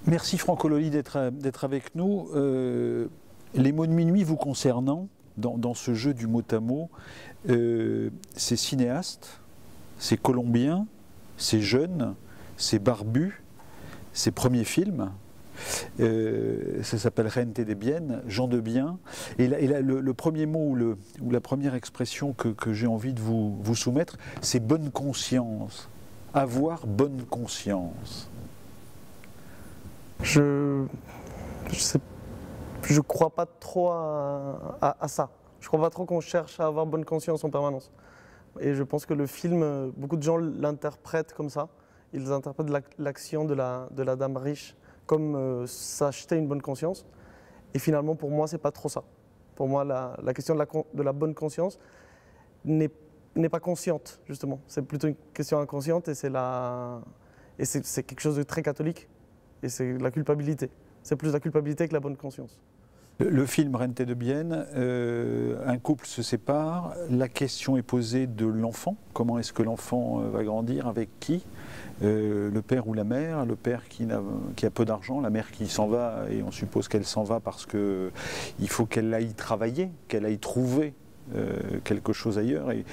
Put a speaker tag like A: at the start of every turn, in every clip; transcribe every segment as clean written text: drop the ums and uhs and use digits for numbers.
A: Merci Franco Loli d'être avec nous. Les mots de minuit vous concernant, dans ce jeu du mot à mot, c'est cinéaste, c'est colombien, c'est jeune, c'est barbu, c'est premier film. Ça s'appelle Gente de Bien, gens de bien. Et le premier mot ou la première expression que j'ai envie de vous soumettre, c'est bonne conscience. Avoir bonne conscience.
B: Je crois pas trop à ça. Je crois pas trop qu'on cherche à avoir bonne conscience en permanence. Et je pense que le film, beaucoup de gens l'interprètent comme ça. Ils interprètent l'action de la dame riche comme s'acheter une bonne conscience. Et finalement, pour moi, c'est pas trop ça. Pour moi, la question de la bonne conscience n'est pas consciente, justement. C'est plutôt une question inconsciente et c'est quelque chose de très catholique. Et c'est la culpabilité. C'est plus la culpabilité que la bonne conscience.
A: Le film Gente de Bien, un couple se sépare, la question est posée de l'enfant. Comment est-ce que l'enfant va grandir, avec qui? Le père ou la mère, le père qui a peu d'argent, la mère qui s'en va, et on suppose qu'elle s'en va parce qu'il faut qu'elle aille travailler, qu'elle aille trouver quelque chose ailleurs, et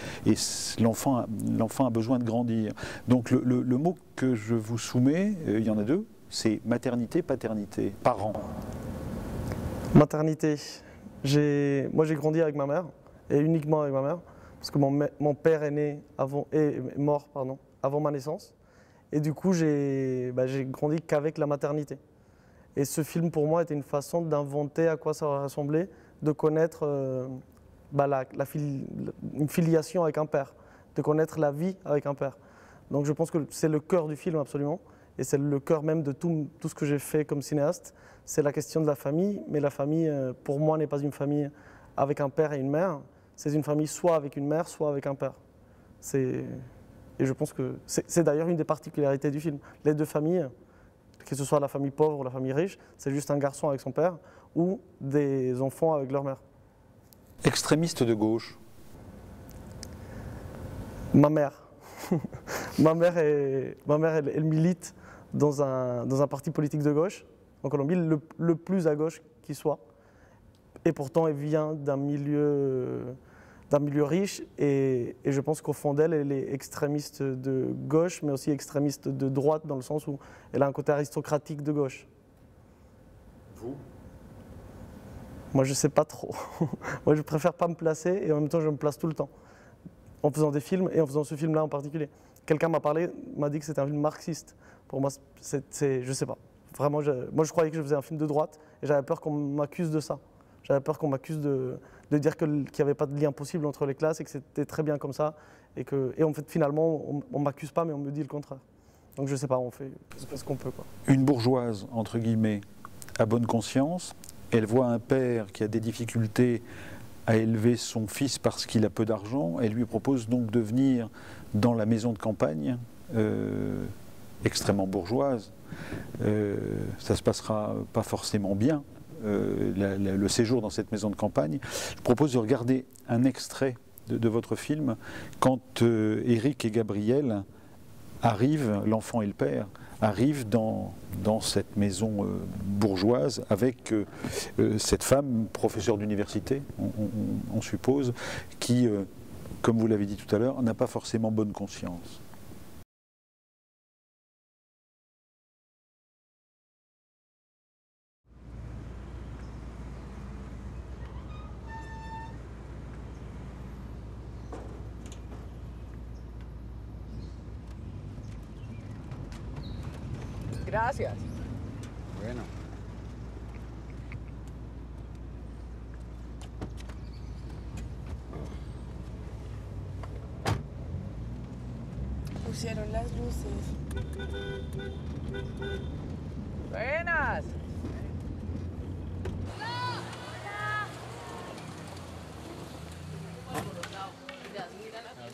A: l'enfant a besoin de grandir. Donc le mot que je vous soumets, il y en a deux, c'est maternité, paternité, parents.
B: Maternité. Moi j'ai grandi avec ma mère, et uniquement avec ma mère, parce que mon père est mort avant ma naissance. Et du coup j'ai grandi qu'avec la maternité. Et ce film pour moi était une façon d'inventer à quoi ça aurait ressemblé, de connaître une filiation avec un père, de connaître la vie avec un père. Donc je pense que c'est le cœur du film absolument. Et c'est le cœur même de tout ce que j'ai fait comme cinéaste. C'est la question de la famille, mais la famille, pour moi, n'est pas une famille avec un père et une mère. C'est une famille soit avec une mère, soit avec un père. Et je pense que c'est d'ailleurs une des particularités du film. Les deux familles, que ce soit la famille pauvre ou la famille riche, c'est juste un garçon avec son père ou des enfants avec leur mère.
A: Extrémiste de gauche.
B: Ma mère. ma mère, elle milite dans un parti politique de gauche, en Colombie, le plus à gauche qui soit. Et pourtant, elle vient d'un milieu riche. Et je pense qu'au fond d'elle, elle est extrémiste de gauche, mais aussi extrémiste de droite, dans le sens où elle a un côté aristocratique de gauche.
A: Vous?
B: Moi, je ne sais pas trop. Moi, je préfère pas me placer, et en même temps, je me place tout le temps, en faisant des films, et en faisant ce film-là en particulier. Quelqu'un m'a dit que c'était un film marxiste. Pour moi, je sais pas. Vraiment, moi, je croyais que je faisais un film de droite, et j'avais peur qu'on m'accuse de ça. J'avais peur qu'on m'accuse de dire qu'il n'y avait pas de lien possible entre les classes, et que c'était très bien comme ça. Et en fait, finalement, on ne m'accuse pas, mais on me dit le contraire. Donc je sais pas, on fait ce qu'on peut, quoi.
A: Une bourgeoise, entre guillemets, à bonne conscience, elle voit un père qui a des difficultés à élever son fils parce qu'il a peu d'argent. Elle lui propose donc de venir dans la maison de campagne, extrêmement bourgeoise. Ça se passera pas forcément bien, le séjour dans cette maison de campagne. Je propose de regarder un extrait de votre film quand Eric et Gabriel arrivent, l'enfant et le père, arrivent dans cette maison bourgeoise avec cette femme, professeure d'université, on suppose, qui, comme vous l'avez dit tout à l'heure, n'a pas forcément bonne conscience.
C: Gracias.
D: Bueno.
C: Pusieron las luces. Buenas.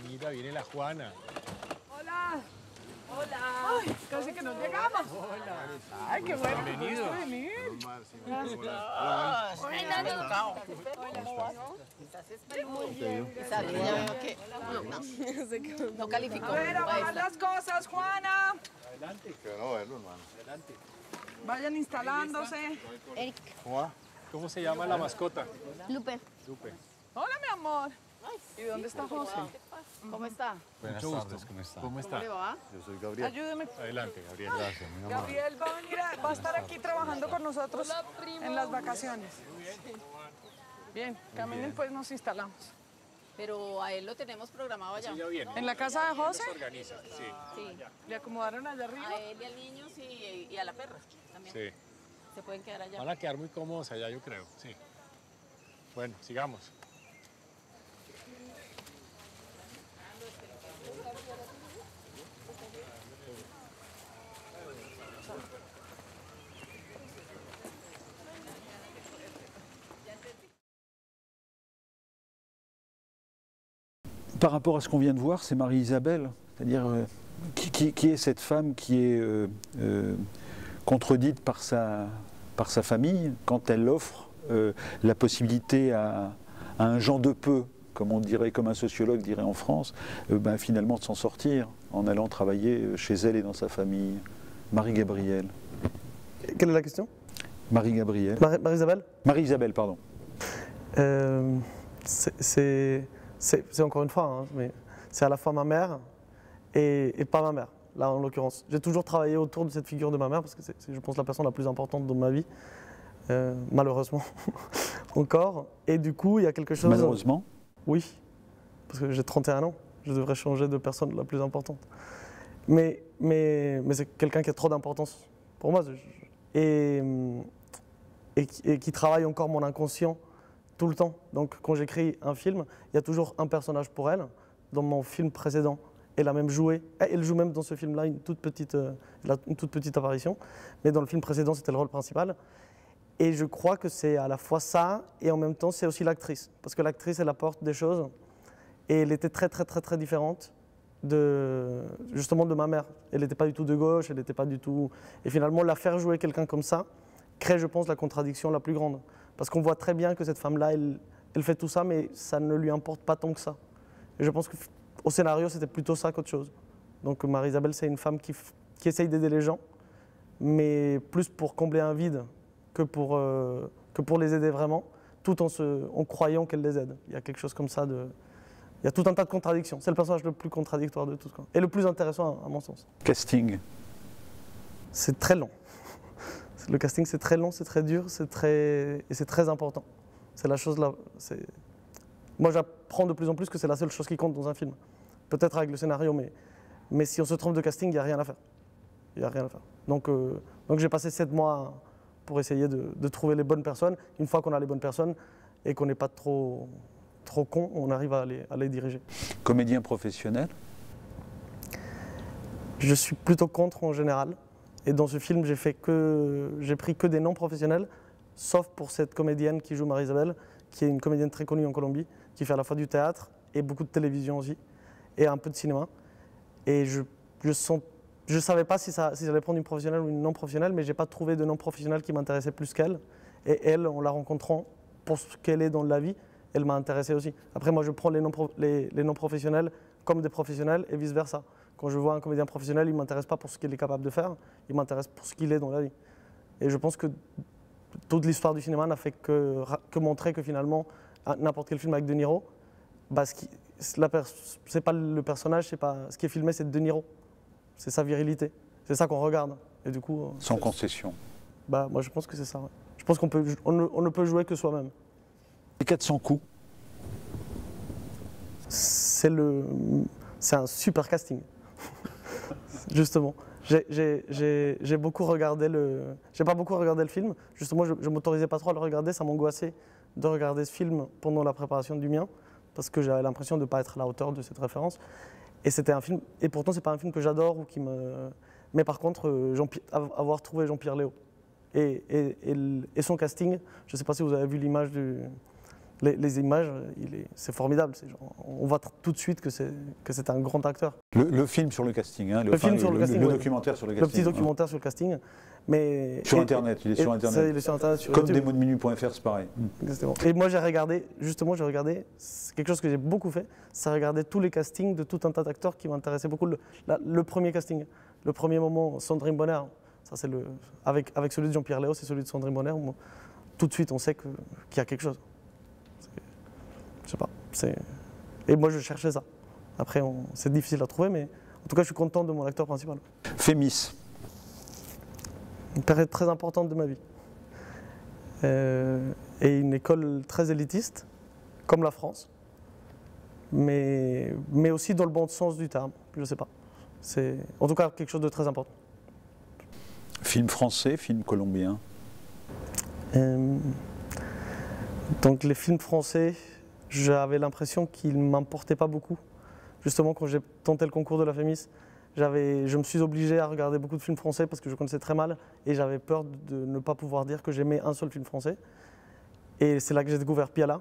D: Mira, viene la Juana.
C: Hola. Hola. Ay, casi que nos llegamos.
D: Hola.
C: Ay, qué bueno.
D: Bienvenido.
C: Que pudiste venir.
D: Hola.
C: Muy bien.
E: No calificó.
C: A ver, a bajar las cosas, Juana.
D: Adelante. Qué bueno verlo, hermano. Adelante.
C: Vayan instalándose.
E: Eric,
D: Juan, ¿cómo se llama la mascota?
E: Lupe,
D: Lupe.
C: Hola, mi amor. ¿Y dónde está José?
E: ¿cómo está?
D: Buenas tardes, ¿cómo está? ¿Cómo está?
E: ¿Cómo le va?
D: Yo soy Gabriel.
C: Ayúdeme.
D: Adelante, Gabriel. Gracias, muy amable.
C: Gabriel va a venir, va a estar aquí trabajando con nosotros en las vacaciones. Bien, caminen pues nos instalamos.
E: Pero a él lo tenemos programado allá.
D: Ya viene.
C: ¿En la casa de José?
D: Se organiza, sí.
E: Sí,
C: ¿Le acomodaron allá arriba?
E: a él y al niño sí, y a la perra también.
D: Sí.
E: Se pueden quedar allá.
D: Van a quedar muy cómodos allá, yo creo. Sí. Bueno, sigamos.
A: Par rapport à ce qu'on vient de voir, c'est Marie-Isabelle, c'est-à-dire qui est cette femme qui est contredite par sa famille quand elle offre la possibilité à un Jean de peu, comme on dirait, comme un sociologue dirait en France, finalement de s'en sortir en allant travailler chez elle et dans sa famille. Marie-Gabrielle.
B: Quelle est la question?
A: Marie-Gabrielle.
B: Marie-Isabelle?
A: Marie-Isabelle, pardon.
B: C'est encore une fois, hein, mais c'est à la fois ma mère et pas ma mère, là en l'occurrence. J'ai toujours travaillé autour de cette figure de ma mère parce que c'est, je pense, la personne la plus importante dans ma vie, malheureusement, encore. Et du coup, il y a quelque chose...
A: Malheureusement?
B: Oui, parce que j'ai 31 ans, je devrais changer de personne la plus importante. Mais c'est quelqu'un qui a trop d'importance pour moi et qui travaille encore mon inconscient tout le temps. Donc quand j'écris un film, il y a toujours un personnage pour elle. Dans mon film précédent, elle a même joué, elle joue même dans ce film-là une toute petite apparition, mais dans le film précédent, c'était le rôle principal. Et je crois que c'est à la fois ça et en même temps c'est aussi l'actrice, parce que l'actrice elle apporte des choses et elle était très différente justement de ma mère. Elle n'était pas du tout de gauche, elle n'était pas du tout... Et finalement la faire jouer quelqu'un comme ça crée, je pense, la contradiction la plus grande. Parce qu'on voit très bien que cette femme-là, elle fait tout ça, mais ça ne lui importe pas tant que ça. Et je pense qu'au scénario, c'était plutôt ça qu'autre chose. Donc Marie-Isabelle, c'est une femme qui essaye d'aider les gens, mais plus pour combler un vide que pour les aider vraiment, tout en croyant qu'elle les aide. Il y a quelque chose comme ça il y a tout un tas de contradictions. C'est le personnage le plus contradictoire de tous, quoi. Et le plus intéressant à mon sens.
A: Casting.
B: C'est très long. Le casting, c'est très long, c'est très dur, et c'est très important. C'est la chose là. Moi, j'apprends de plus en plus que c'est la seule chose qui compte dans un film. Peut-être avec le scénario, mais si on se trompe de casting, il n'y a rien à faire. Il n'y a rien à faire. Donc j'ai passé 7 mois pour essayer de trouver les bonnes personnes. Une fois qu'on a les bonnes personnes et qu'on n'est pas trop con, on arrive à les diriger.
A: Comédien professionnel?
B: Je suis plutôt contre en général. Et dans ce film, j'ai pris que des noms professionnels, sauf pour cette comédienne qui joue Marie-Isabelle, qui est une comédienne très connue en Colombie, qui fait à la fois du théâtre et beaucoup de télévision aussi, et un peu de cinéma. Et je ne savais pas si j'allais prendre une professionnelle ou une non professionnelle, mais je n'ai pas trouvé de non professionnelle qui m'intéressait plus qu'elle. Et elle, en la rencontrant, pour ce qu'elle est dans la vie, elle m'a intéressé aussi. Après, moi, je prends les non professionnels comme des professionnels et vice-versa. Quand je vois un comédien professionnel, il ne m'intéresse pas pour ce qu'il est capable de faire, il m'intéresse pour ce qu'il est dans la vie. Et je pense que toute l'histoire du cinéma n'a fait que montrer que finalement, n'importe quel film avec De Niro, c'est pas le personnage, ce qui est filmé, c'est De Niro. C'est sa virilité, c'est ça qu'on regarde. Et du coup,
A: sans concession.
B: Moi, je pense que c'est ça. Ouais. Je pense qu'on ne peut jouer que soi-même.
A: Les 400 coups.
B: C'est un super casting. Justement, j'ai beaucoup regardé j'ai pas beaucoup regardé le film. Justement, je m'autorisais pas trop à le regarder. Ça m'angoissait de regarder ce film pendant la préparation du mien, parce que j'avais l'impression de ne pas être à la hauteur de cette référence. Et c'était un film. Et pourtant, c'est pas un film que j'adore ou qui me. Mais par contre, avoir trouvé Jean-Pierre Léaud et son casting, je sais pas si vous avez vu l'image les images, c'est formidable. On voit tout de suite que c'est un grand acteur.
A: Le film sur le casting, hein, le documentaire sur le casting.
B: Le petit documentaire sur le casting. Mais,
A: sur Internet, il est sur Internet.
B: Il est sur Internet sur
A: Comme
B: YouTube.
A: desmotsdeminute.fr, c'est pareil.
B: Exactement. Et moi, j'ai regardé, c'est quelque chose que j'ai beaucoup fait, c'est regarder tous les castings de tout un tas d'acteurs qui m'intéressaient beaucoup. Le premier casting, le premier moment, Sandrine Bonner, Ça, c'est avec celui de Jean-Pierre Léaud et celui de Sandrine Bonner, tout de suite on sait qu'il y a quelque chose. Je sais pas. Et moi je cherchais ça. Après c'est difficile à trouver, mais en tout cas je suis content de mon acteur principal.
A: Fémis.
B: Une période très importante de ma vie. Et une école très élitiste, comme la France, mais aussi dans le bon sens du terme, je ne sais pas. C'est en tout cas quelque chose de très important.
A: Film français, film colombien.
B: Donc les films français, j'avais l'impression qu'ils ne m'importaient pas beaucoup. Justement, quand j'ai tenté le concours de la Fémis, je me suis obligé à regarder beaucoup de films français parce que je connaissais très mal et j'avais peur de ne pas pouvoir dire que j'aimais un seul film français. Et c'est là que j'ai découvert Piala,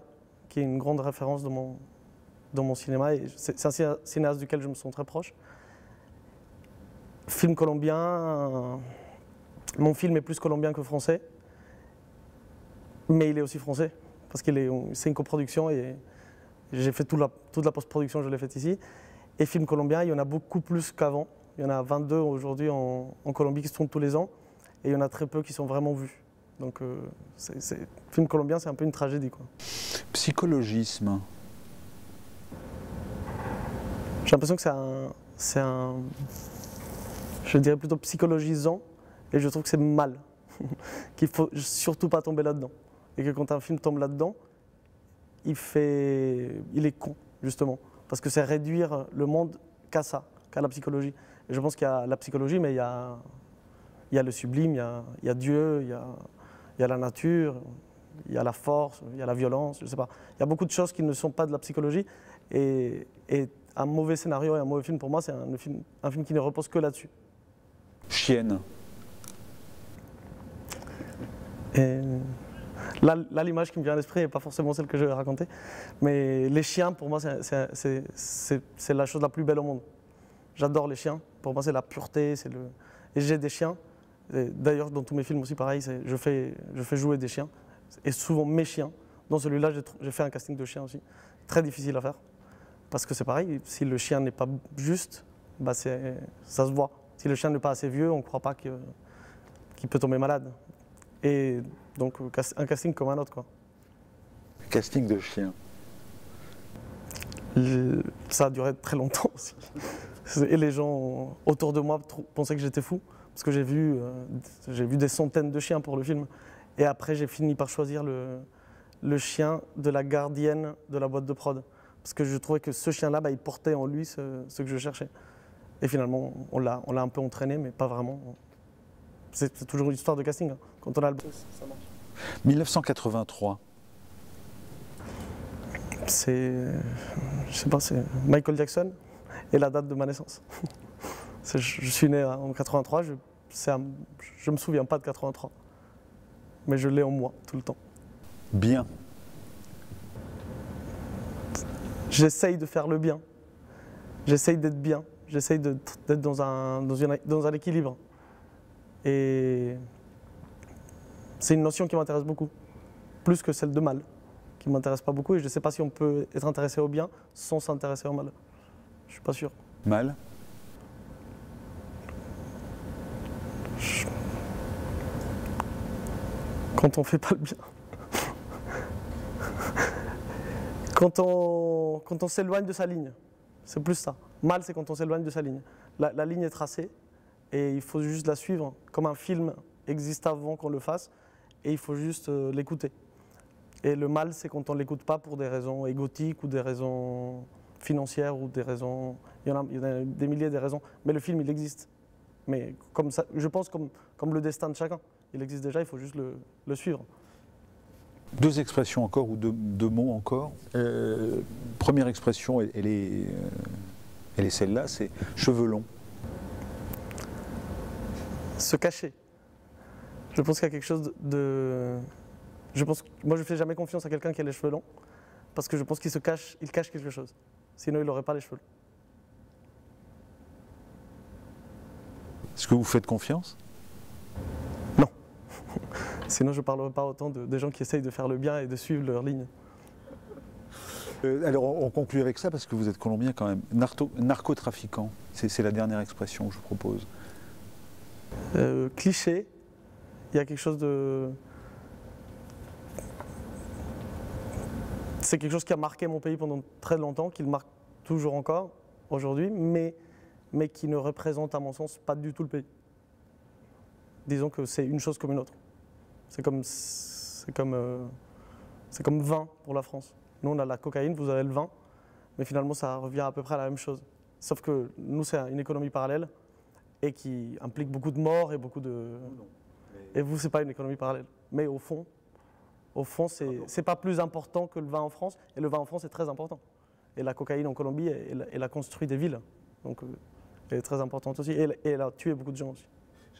B: qui est une grande référence dans mon cinéma. Et c'est un cinéaste duquel je me sens très proche. Film colombien, mon film est plus colombien que français, mais il est aussi français parce que c'est une coproduction et j'ai fait toute la post-production, je l'ai faite ici. Et films colombiens, il y en a beaucoup plus qu'avant. Il y en a 22 aujourd'hui en Colombie qui se tournent tous les ans et il y en a très peu qui sont vraiment vus. Donc, film colombien, c'est un peu une tragédie, quoi.
A: Psychologisme.
B: J'ai l'impression que c'est un, je dirais plutôt psychologisant, et je trouve que c'est mal, qu'il faut surtout pas tomber là-dedans. Et que quand un film tombe là-dedans, il est con, justement. Parce que c'est réduire le monde qu'à ça, qu'à la psychologie. Et je pense qu'il y a la psychologie, mais il y a le sublime, il y a Dieu, il y a la nature, il y a la force, il y a la violence, je ne sais pas. Il y a beaucoup de choses qui ne sont pas de la psychologie. Et un mauvais scénario et un mauvais film, pour moi, c'est un film qui ne repose que là-dessus.
A: Chienne.
B: Et là, l'image qui me vient à l'esprit n'est pas forcément celle que je vais raconter. Mais les chiens, pour moi, c'est la chose la plus belle au monde. J'adore les chiens. Pour moi, c'est la pureté. Et j'ai des chiens. D'ailleurs, dans tous mes films aussi, pareil, je fais jouer des chiens. Et souvent mes chiens. Dans celui-là, j'ai fait un casting de chiens aussi. Très difficile à faire. Parce que c'est pareil, si le chien n'est pas juste, bah ça se voit. Si le chien n'est pas assez vieux, on ne croit pas qu'il peut tomber malade. Et donc, un casting comme un autre, quoi.
A: Casting de chien.
B: Ça a duré très longtemps aussi. Et les gens autour de moi pensaient que j'étais fou. Parce que j'ai vu des centaines de chiens pour le film. Et après, j'ai fini par choisir le chien de la gardienne de la boîte de prod. Parce que je trouvais que ce chien-là, il portait en lui ce que je cherchais. Et finalement, on l'a un peu entraîné, mais pas vraiment. C'est toujours une histoire de casting. Hein. Quand on a le boss, ça marche.
A: 1983.
B: Je sais pas, c'est Michael Jackson et la date de ma naissance. Je suis né en 83, je me souviens pas de 83. Mais je l'ai en moi, tout le temps.
A: Bien.
B: J'essaye de faire le bien. J'essaye d'être bien. J'essaye d'être dans un équilibre. Et c'est une notion qui m'intéresse beaucoup. Plus que celle de mal, qui ne m'intéresse pas beaucoup. Et je ne sais pas si on peut être intéressé au bien sans s'intéresser au mal. Je ne suis pas sûr.
A: Mal.
B: Quand on ne fait pas le bien. Quand on s'éloigne de sa ligne. C'est plus ça. Mal, c'est quand on s'éloigne de sa ligne. La ligne est tracée et il faut juste la suivre. Comme un film existe avant qu'on le fasse et il faut juste l'écouter. Et le mal, c'est quand on ne l'écoute pas pour des raisons égotiques ou des raisons financières ou des raisons... Il y en a des milliers de raisons. Mais le film, il existe. Mais comme ça, je pense comme le destin de chacun. Il existe déjà, il faut juste le suivre.
A: Deux expressions encore ou deux mots encore. Première expression, elle est celle-là, c'est cheveux longs.
B: Se cacher. Je pense qu'il y a quelque chose de... Moi, je ne fais jamais confiance à quelqu'un qui a les cheveux longs, parce que je pense qu'il cache quelque chose. Sinon, il n'aurait pas les cheveux longs.
A: Est-ce que vous faites confiance?
B: Non. Sinon, je ne parlerai pas autant des gens qui essayent de faire le bien et de suivre leur ligne.
A: Alors, on conclut avec ça, parce que vous êtes colombien quand même. Narcotrafiquant, c'est la dernière expression que je propose.
B: Cliché, il y a quelque chose de... C'est quelque chose qui a marqué mon pays pendant très longtemps, qui le marque toujours encore aujourd'hui, mais qui ne représente à mon sens pas du tout le pays. Disons que c'est une chose comme une autre. C'est comme vin pour la France. Nous on a la cocaïne, vous avez le vin, mais finalement ça revient à peu près à la même chose. Sauf que nous c'est une économie parallèle et qui implique beaucoup de morts et beaucoup de... Et vous c'est pas une économie parallèle. Mais au fond c'est pas plus important que le vin en France, et le vin en France est très important. Et la cocaïne en Colombie, elle a construit des villes, donc elle est très importante aussi, et elle a tué beaucoup de gens aussi.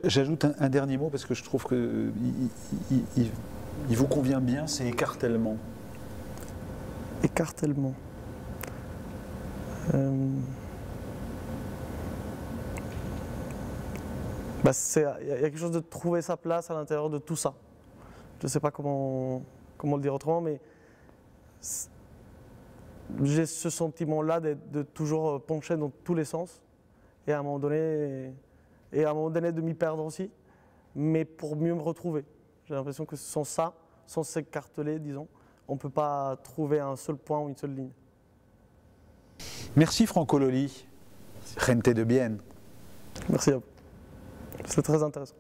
A: J'ajoute un dernier mot parce que je trouve que il vous convient bien, c'est écartèlement.
B: Écartèlement. Il y a quelque chose de trouver sa place à l'intérieur de tout ça. Je ne sais pas comment le dire autrement, mais j'ai ce sentiment-là de toujours pencher dans tous les sens et à un moment donné de m'y perdre aussi, mais pour mieux me retrouver. J'ai l'impression que sans ça, sans s'écarteler, disons, on ne peut pas trouver un seul point ou une seule ligne.
A: Merci Franco Loli, Gente de Bien.
B: Merci à vous. C'est très intéressant.